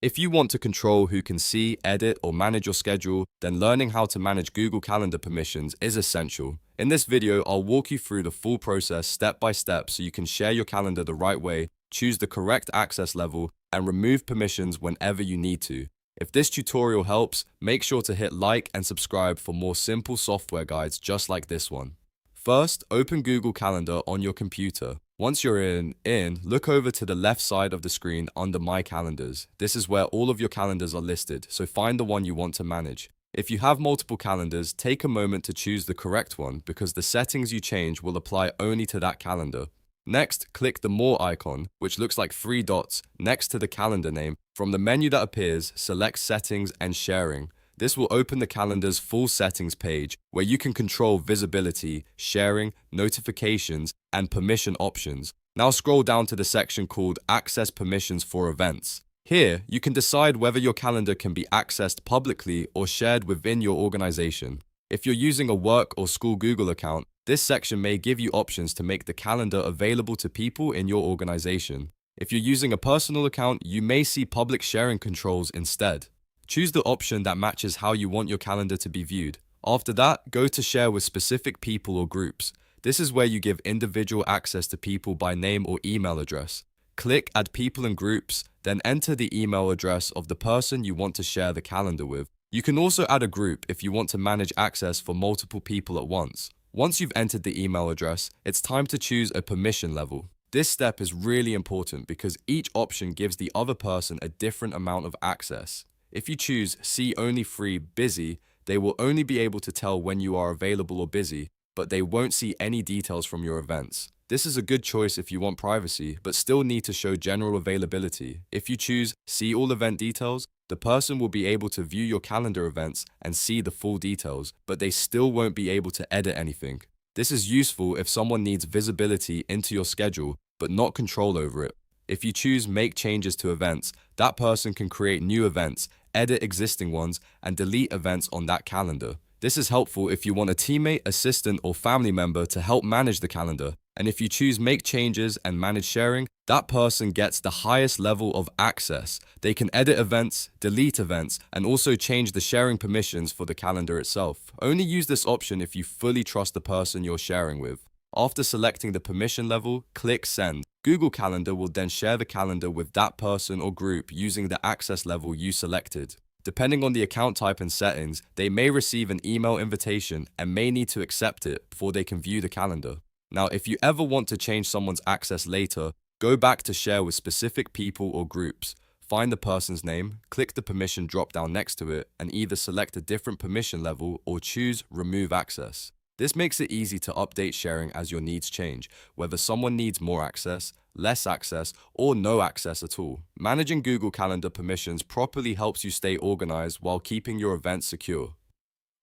If you want to control who can see, edit, or manage your schedule, then learning how to manage Google Calendar permissions is essential. In this video, I'll walk you through the full process step by step so you can share your calendar the right way, choose the correct access level, and remove permissions whenever you need to. If this tutorial helps, make sure to hit like and subscribe for more simple software guides just like this one. First, open Google Calendar on your computer. Once you're in, look over to the left side of the screen under My Calendars. This is where all of your calendars are listed, so find the one you want to manage. If you have multiple calendars, take a moment to choose the correct one because the settings you change will apply only to that calendar. Next, click the More icon, which looks like 3 dots, next to the calendar name. From the menu that appears, select Settings and Sharing. This will open the calendar's full settings page where you can control visibility, sharing, notifications, and permission options. Now scroll down to the section called Access Permissions for Events. Here, you can decide whether your calendar can be accessed publicly or shared within your organization. If you're using a work or school Google account, this section may give you options to make the calendar available to people in your organization. If you're using a personal account, you may see public sharing controls instead. Choose the option that matches how you want your calendar to be viewed. After that, go to Share with specific people or groups. This is where you give individual access to people by name or email address. Click Add People and Groups, then enter the email address of the person you want to share the calendar with. You can also add a group if you want to manage access for multiple people at once. Once you've entered the email address, it's time to choose a permission level. This step is really important because each option gives the other person a different amount of access. If you choose See Only Free Busy, they will only be able to tell when you are available or busy, but they won't see any details from your events. This is a good choice if you want privacy, but still need to show general availability. If you choose See All Event Details, the person will be able to view your calendar events and see the full details, but they still won't be able to edit anything. This is useful if someone needs visibility into your schedule, but not control over it. If you choose Make Changes to Events, that person can create new events, edit existing ones, and delete events on that calendar. This is helpful if you want a teammate, assistant, or family member to help manage the calendar. And if you choose Make Changes and Manage Sharing, that person gets the highest level of access. They can edit events, delete events, and also change the sharing permissions for the calendar itself. Only use this option if you fully trust the person you're sharing with. After selecting the permission level, click Send. Google Calendar will then share the calendar with that person or group using the access level you selected. Depending on the account type and settings, they may receive an email invitation and may need to accept it before they can view the calendar. Now, if you ever want to change someone's access later, go back to Share with specific people or groups. Find the person's name, click the permission drop-down next to it, and either select a different permission level or choose Remove Access. This makes it easy to update sharing as your needs change, whether someone needs more access, less access, or no access at all. Managing Google Calendar permissions properly helps you stay organized while keeping your events secure.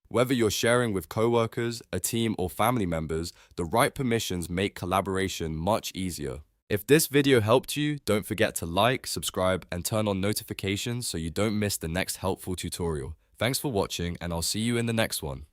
Whether you're sharing with coworkers, a team, or family members, the right permissions make collaboration much easier. If this video helped you, don't forget to like, subscribe, and turn on notifications so you don't miss the next helpful tutorial. Thanks for watching, and I'll see you in the next one.